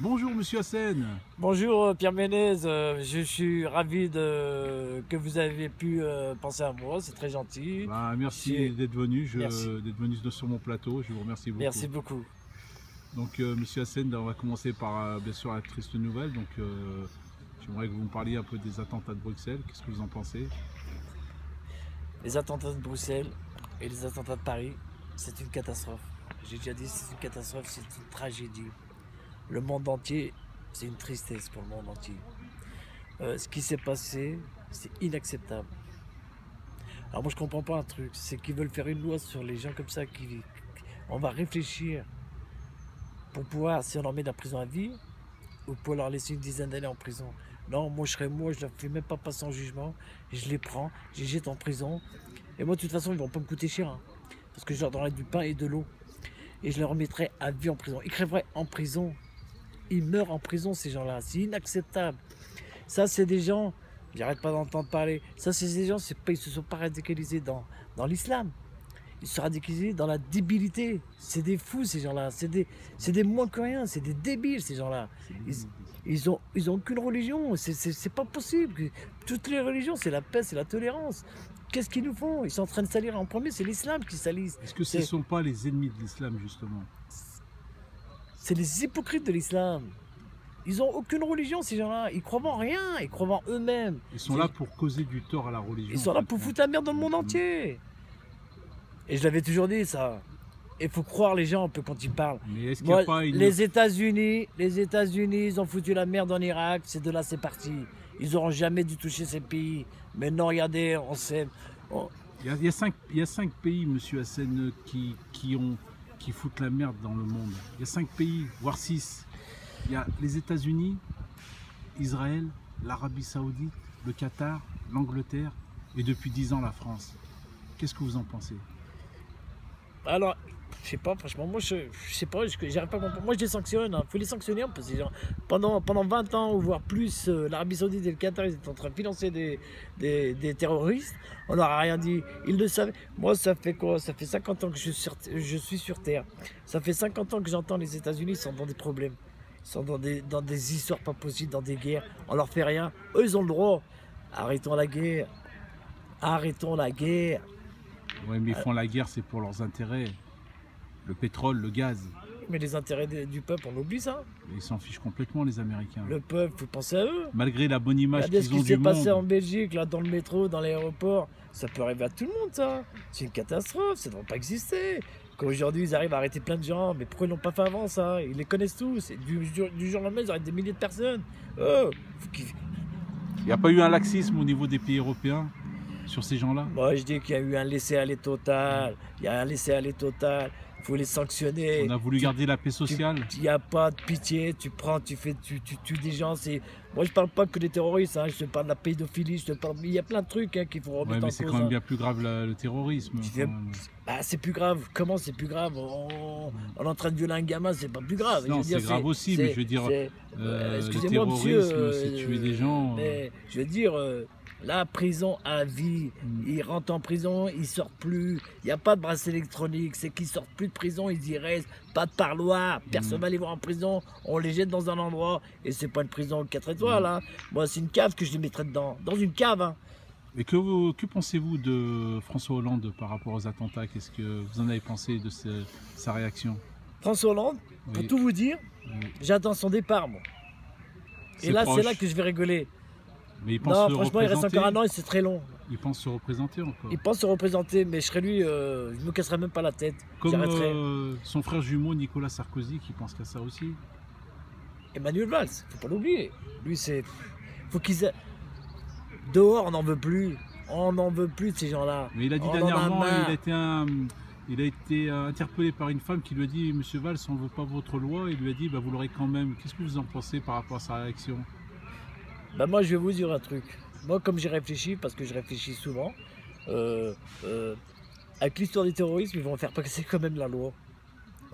Bonjour Monsieur Hassen. Bonjour Pierre Ménez, je suis ravi que vous avez pu penser à moi, c'est très gentil. Merci d'être venu, Merci. sur mon plateau, je vous remercie beaucoup. Merci beaucoup. Donc Monsieur Hassen, on va commencer par bien sûr la triste nouvelle. Donc j'aimerais que vous me parliez un peu des attentats de Bruxelles, qu'est-ce que vous en pensez? Les attentats de Bruxelles et les attentats de Paris, c'est une catastrophe. J'ai déjà dit, c'est une catastrophe, c'est une tragédie. Le monde entier, c'est une tristesse pour le monde entier. Ce qui s'est passé, c'est inacceptable. Alors moi je comprends pas un truc, c'est qu'ils veulent faire une loi sur les gens comme ça on va réfléchir pour pouvoir, si on leur met dans la prison à vie, ou pour leur laisser une dizaine d'années en prison. Non, moi je serais moi, je ne leur fais même pas passer en jugement, je les prends, je les jette en prison, et moi de toute façon ils vont pas me coûter cher, hein, parce que je leur donnerai du pain et de l'eau, et je les remettrai à vie en prison. Ils crèveraient en prison, ils meurent en prison ces gens-là, c'est inacceptable. Ça c'est des gens, j'arrête pas d'entendre parler, ça c'est des gens, ils se sont pas radicalisés dans l'islam. Ils se sont radicalisés dans la débilité. C'est des fous ces gens-là, c'est des moins que rien, c'est des débiles ces gens-là. Ils ont aucune religion, c'est pas possible. Toutes les religions, c'est la paix, c'est la tolérance. Qu'est-ce qu'ils nous font? Ils sont en train de salir en premier, c'est l'islam qui salisse. Est-ce que ce ne sont pas les ennemis de l'islam justement? C'est les hypocrites de l'islam. Ils ont aucune religion ces gens-là, ils croient en rien, ils croient en eux-mêmes. Ils sont là pour causer du tort à la religion. Ils sont là pour foutre la merde dans le monde entier. Et je l'avais toujours dit ça. Il faut croire les gens un peu quand ils parlent. Mais est-ce qu'il n'y a pas une... Les États-Unis, ils ont foutu la merde en Irak, c'est de là c'est parti. Ils n'auront jamais dû toucher ces pays. Mais non, regardez, on sait. Il y a cinq pays, Monsieur Hassen, qui foutent la merde dans le monde. Il y a 5 pays, voire 6. Il y a les États-Unis, Israël, l'Arabie Saoudite, le Qatar, l'Angleterre et depuis 10 ans la France. Qu'est-ce que vous en pensez? Alors, je sais pas, franchement, moi je sais pas, j'arrive pas à comprendre. Moi je les sanctionne, hein. Faut les sanctionner parce que pendant 20 ans ou voire plus, l'Arabie Saoudite et le Qatar ils étaient en train de financer des terroristes. On leur a rien dit, ils le savaient. Moi ça fait quoi? Ça fait 50 ans que je suis sur Terre. Ça fait 50 ans que j'entends les États-Unis sont dans des problèmes. Ils sont dans des histoires pas possibles, dans des guerres. On leur fait rien. Eux ils ont le droit. Arrêtons la guerre. Arrêtons la guerre. Oui, mais ils font la guerre, c'est pour leurs intérêts. Le pétrole, le gaz. Mais les intérêts du peuple, on oublie ça. Ils s'en fichent complètement, les Américains. Le peuple, faut penser à eux. Malgré la bonne image qu'ils ont du monde. Ce qui s'est passé en Belgique, là, dans le métro, dans l'aéroport, ça peut arriver à tout le monde, ça. C'est une catastrophe, ça ne doit pas exister. Qu'aujourd'hui, ils arrivent à arrêter plein de gens, mais pourquoi ils l'ont pas fait avant, ça? Ils les connaissent tous. Du jour au lendemain, ils arrêtent des milliers de personnes. Oh, il n'y a pas eu un laxisme au niveau des pays européens sur ces gens-là? Moi, je dis qu'il y a eu un laisser-aller total. Il y a un laisser-aller total. Il faut les sanctionner. On a voulu garder la paix sociale. Il n'y a pas de pitié. Tu prends, tu tues des gens. Moi, je parle pas que des terroristes. Hein. Je te parle de la pédophilie. Il y a plein de trucs qu'il faut remettre en cause. Mais c'est quand même bien plus grave le terrorisme. C'est plus grave. Comment c'est plus grave? On est en train de violer un gamin, c'est pas plus grave. Non, c'est grave aussi, mais je veux dire, excusez-moi, monsieur, c'est tuer des gens. Mais je veux dire. La prison à vie, ils rentrent en prison, ils sortent plus, il n'y a pas de bracelet électronique, c'est qu'ils sortent plus de prison, ils y restent, pas de parloir, personne va les voir en prison, on les jette dans un endroit, et c'est pas une prison 4 étoiles, hein. Moi c'est une cave que je les mettrais dedans, dans une cave. Hein. Et que pensez-vous de François Hollande par rapport aux attentats? Qu'est-ce que vous en avez pensé de sa réaction? François Hollande, pour tout vous dire, j'attends son départ, moi. Et là, c'est là que je vais rigoler. Mais il pense non, franchement, il reste encore un an et c'est très long. Il pense se représenter encore. Il pense se représenter, mais je serais lui, je me casserais même pas la tête. Comme son frère jumeau Nicolas Sarkozy qui pense qu'à ça aussi. Emmanuel Valls, faut pas l'oublier. Lui, c'est. Faut qu'ils. Dehors, on n'en veut plus. On n'en veut plus de ces gens-là. Mais il a dit dernièrement, il a été interpellé par une femme qui lui a dit: Monsieur Valls, on ne veut pas votre loi. Il lui a dit: bah, vous l'aurez quand même. Qu'est-ce que vous en pensez par rapport à sa réaction? Bah moi je vais vous dire un truc. Moi comme j'ai réfléchi, parce que je réfléchis souvent, avec l'histoire du terrorisme, ils vont faire passer quand même la loi.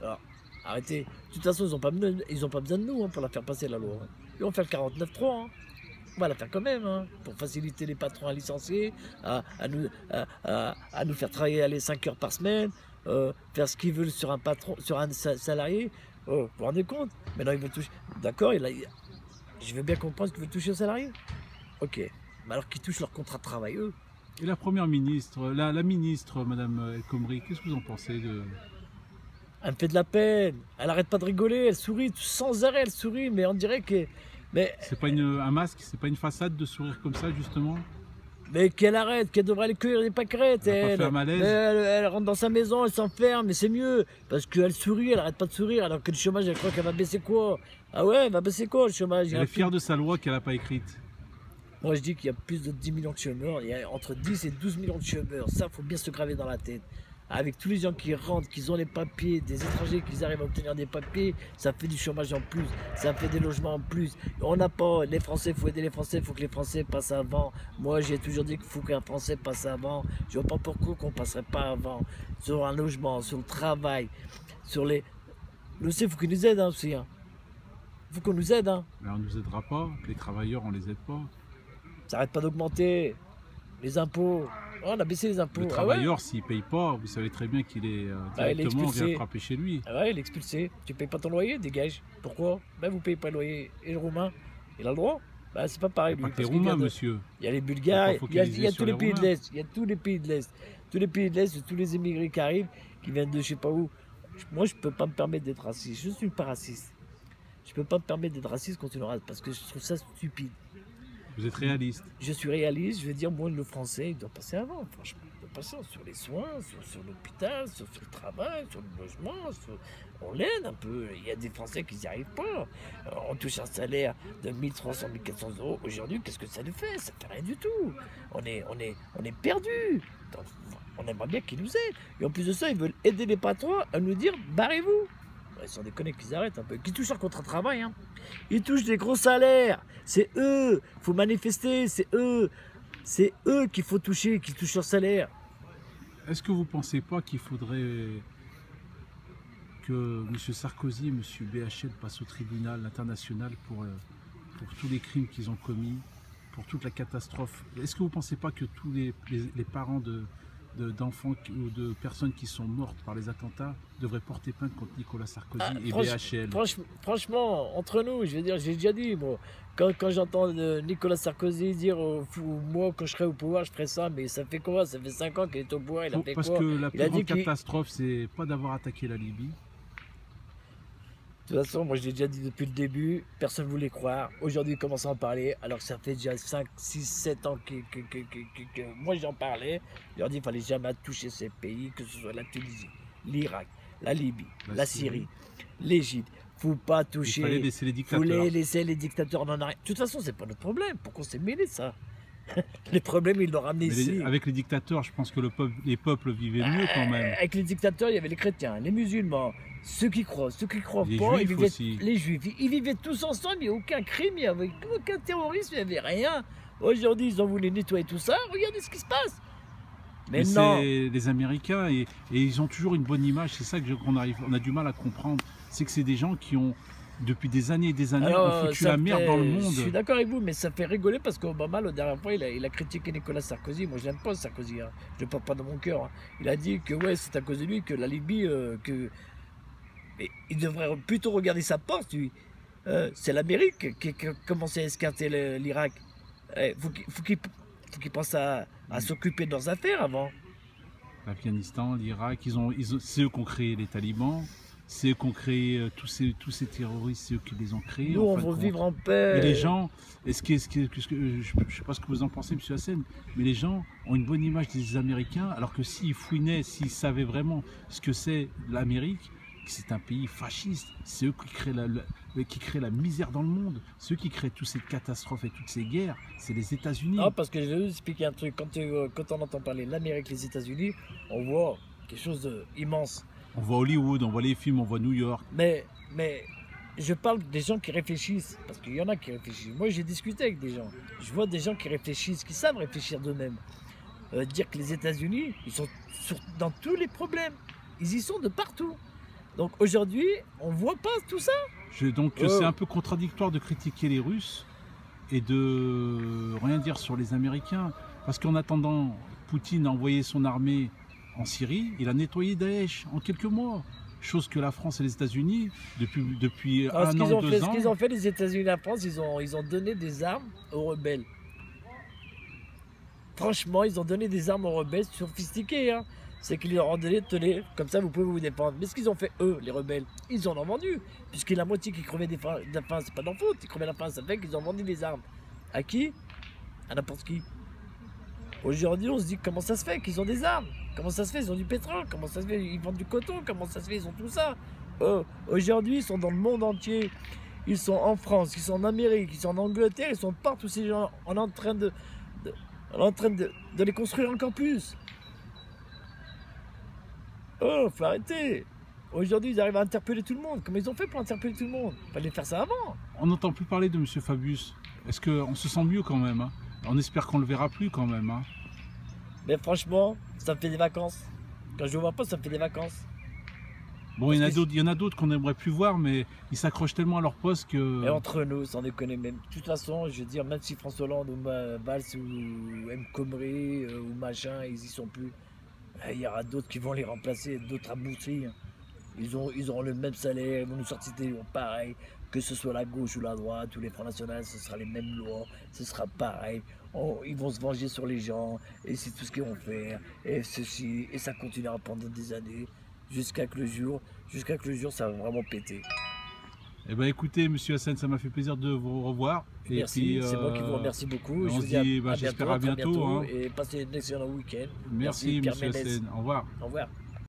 Alors, arrêtez. De toute façon, ils n'ont pas besoin de nous hein, pour la faire passer la loi. Ils vont faire le 49.3. Hein. On va la faire quand même, hein, pour faciliter les patrons à licencier, à nous faire travailler aller 5 heures par semaine, faire ce qu'ils veulent sur un patron, sur un salarié. Oh, vous vous rendez compte? Maintenant, il veut toucher. D'accord, je veux bien comprendre qu'ils veulent toucher aux salariés. Ok. Mais alors qu'ils touchent leur contrat de travail, eux. Et la première ministre, la ministre, Madame El Khomri, qu'est-ce que vous en pensez de... Elle me fait de la peine. Elle arrête pas de rigoler, elle sourit sans arrêt, elle sourit, mais on dirait que. Mais, C'est pas un masque, c'est pas une façade de sourire comme ça, justement? mais qu'elle arrête, qu'elle devrait aller cueillir des pâquerettes. Elle a pas fait un malaise? Elle rentre dans sa maison, elle s'enferme, mais c'est mieux. Parce qu'elle sourit, elle arrête pas de sourire, alors que le chômage, elle croit qu'elle va baisser quoi? Ah ouais, elle va baisser quoi le chômage? Elle est fière de sa loi qu'elle n'a pas écrite. Moi je dis qu'il y a plus de 10 millions de chômeurs, il y a entre 10 et 12 millions de chômeurs, ça faut bien se graver dans la tête. Avec tous les gens qui rentrent, qui ont les papiers, des étrangers qui arrivent à obtenir des papiers, ça fait du chômage en plus, ça fait des logements en plus. On n'a pas, les Français, il faut aider les Français, il faut que les Français passent avant. Moi j'ai toujours dit qu'il faut qu'un Français passe avant, je vois pas pourquoi qu'on passerait pas avant. Sur un logement, sur le travail, sur les... Le il faut qu'ils nous aident hein, aussi. Hein. Il faut qu'on nous aide. Hein. Mais on ne nous aidera pas, les travailleurs on les aide pas. Ça n'arrête pas d'augmenter. Les impôts. Oh, on a baissé les impôts. Le travailleur, s'il ne paye pas, vous savez très bien qu'il est directement, on vient frapper chez lui. Ah ouais, il est expulsé. Tu payes pas ton loyer, dégage. Pourquoi? Ben vous payez pas le loyer. Et le Roumain, il a le droit? Ben c'est pas pareil. Il n'y a pas que les Roumains, monsieur. Il y a les Bulgares, il y a tous les pays de l'Est. Il y a tous les pays de l'Est. Tous les pays de l'Est, tous les immigrés qui arrivent, qui viennent de je sais pas où. Moi, je peux pas me permettre d'être raciste. Je suis pas raciste. Je peux pas me permettre d'être raciste contre une race parce que je trouve ça stupide. Vous êtes réaliste? Je suis réaliste, je veux dire, moi, le français, il doit passer avant, franchement. Il doit passer sur les soins, sur l'hôpital, sur le travail, sur le logement. On l'aide un peu. Il y a des Français qui n'y arrivent pas. On touche un salaire de 1300, 1400 euros. Aujourd'hui, qu'est-ce que ça nous fait? Ça ne fait rien du tout. On est perdus. On aimerait bien qu'ils nous aident. Et en plus de ça, ils veulent aider les patrons à nous dire, barrez-vous. Ils sont déconnés qu'ils arrêtent un peu. Qu'ils touchent leur contrat de travail. Hein. Ils touchent des gros salaires. C'est eux. Il faut manifester. C'est eux. C'est eux qu'il faut toucher, qui touchent leur salaire. Est-ce que vous ne pensez pas qu'il faudrait que M. Sarkozy et M. BHL passent au tribunal international pour tous les crimes qu'ils ont commis, pour toute la catastrophe? Est-ce que vous ne pensez pas que tous les parents d'enfants ou de personnes qui sont mortes par les attentats devraient porter plainte contre Nicolas Sarkozy et BHL? Franchement, entre nous, je veux dire, j'ai déjà dit, moi, quand j'entends Nicolas Sarkozy dire moi, quand je serai au pouvoir, je ferai ça, mais ça fait quoi? Ça fait 5 ans qu'il est au pouvoir, il a fait Parce quoi? que la plus grande catastrophe, c'est pas d'avoir attaqué la Libye. De toute façon, moi je l'ai déjà dit depuis le début, personne ne voulait croire. Aujourd'hui, ils commencent à en parler, alors que ça fait déjà 5, 6, 7 ans que moi j'en parlais. Je leur dis qu'il ne fallait jamais toucher ces pays, que ce soit la Tunisie, l'Irak, la Libye, la Syrie, l'Égypte. Il ne faut pas toucher. Il fallait laisser les dictateurs. Il faut laisser les dictateurs en arrière. De toute façon, ce n'est pas notre problème. Pourquoi on s'est mêlé de ça? Les problèmes, ils l'ont ramené ici. Avec les dictateurs, je pense que les peuples vivaient mieux quand même. Avec les dictateurs, il y avait les chrétiens, les musulmans, ceux qui croient les pas, juifs aussi. Les juifs, ils vivaient tous ensemble, il n'y a aucun crime, il n'y avait aucun terrorisme, il n'y avait rien. Aujourd'hui, ils ont voulu nettoyer tout ça, regardez ce qui se passe. Mais non. C'est les Américains et ils ont toujours une bonne image, c'est ça qu'on a du mal à comprendre. C'est que c'est des gens qui ont, depuis des années et des années, ont foutu la merde dans le monde. Je suis d'accord avec vous, mais ça fait rigoler parce qu'Obama, la dernière fois, il a critiqué Nicolas Sarkozy. Moi, je n'aime pas Sarkozy, hein. Je ne le porte pas dans mon cœur. Hein. Il a dit que ouais, c'est à cause de lui que la Libye, mais il devrait plutôt regarder sa porte, lui. C'est l'Amérique qui a commencé à escarter l'Irak. Faut qu'il pense à s'occuper de leurs affaires avant. L'Afghanistan, l'Irak, c'est eux qui ont créé les talibans. C'est eux qui ont créé tous ces terroristes, c'est eux qui les ont créés. Nous, on veut vivre en paix. Et les gens, je ne sais pas ce que vous en pensez, M. Hassen, mais les gens ont une bonne image des Américains, alors que s'ils fouinaient, s'ils savaient vraiment ce que c'est l'Amérique, c'est un pays fasciste. C'est eux qui créent la misère dans le monde. Ceux qui créent toutes ces catastrophes et toutes ces guerres, c'est les États-Unis. Ah, parce que je vais vous expliquer un truc. Quand on entend parler de l'Amérique, les États-Unis, on voit quelque chose d'immense. On voit Hollywood, on voit les films, on voit New York. Mais je parle des gens qui réfléchissent, parce qu'il y en a qui réfléchissent. Moi, j'ai discuté avec des gens. Je vois des gens qui réfléchissent, qui savent réfléchir d'eux-mêmes. Dire que les États-Unis, ils sont dans tous les problèmes. Ils y sont de partout. Donc aujourd'hui, on ne voit pas tout ça. Donc c'est un peu contradictoire de critiquer les Russes et de rien dire sur les Américains. Parce qu'en attendant, Poutine a envoyé son armée en Syrie, il a nettoyé Daesh en quelques mois. chose que la France et les États-Unis, depuis Alors, un an, 2 ce ans. qu'ils ont fait, les États-Unis et la France, ils ont donné des armes aux rebelles. Franchement, ils ont donné des armes aux rebelles sophistiquées. Hein. C'est qu'ils leur ont donné, tenez, comme ça vous pouvez vous défendre. Mais ce qu'ils ont fait, eux, les rebelles, ils en ont vendu. Puisque la moitié qui crevait de la faim, c'est pas d'en faute. Ils crevaient de la faim, ça fait qu'ils ont vendu des armes. À qui? À n'importe qui. Aujourd'hui, on se dit comment ça se fait qu'ils ont des armes? Comment ça se fait? Ils ont du pétrole? Comment ça se fait? Ils vendent du coton? Comment ça se fait? Ils ont tout ça. Aujourd'hui, ils sont dans le monde entier. Ils sont en France, ils sont en Amérique, ils sont en Angleterre, ils sont partout. Ces gens, on est en train de les construire encore plus. Oh, faut arrêter. Aujourd'hui, ils arrivent à interpeller tout le monde. Comment ils ont fait pour interpeller tout le monde? Il fallait faire ça avant. On n'entend plus parler de M. Fabius. Est-ce qu'on se sent mieux quand même, hein? On espère qu'on ne le verra plus quand même, hein? Mais franchement, ça me fait des vacances. Quand je le vois pas, ça me fait des vacances. Bon, il y en a d'autres qu'on n'aimerait plus voir, mais ils s'accrochent tellement à leur poste que... Et entre nous, sans déconner même. De toute façon, je veux dire, même si François Hollande ou Valls ou M. Khomri ou machin, ils y sont plus. Il y aura d'autres qui vont les remplacer, d'autres aboutis. Ils auront le même salaire, ils vont nous sortir des lois pareils. Que ce soit la gauche ou la droite ou les Front National, ce sera les mêmes lois, ce sera pareil. Ils vont se venger sur les gens, et c'est tout ce qu'ils vont faire, et ceci, et ça continuera pendant des années, jusqu'à que le jour, ça va vraiment péter. Eh ben écoutez, Monsieur Hassen, ça m'a fait plaisir de vous revoir. Merci, c'est moi qui vous remercie beaucoup. On se dit, j'espère à bientôt. Hein. Et passez un excellent week-end. Merci Monsieur Hassen, au revoir. Au revoir.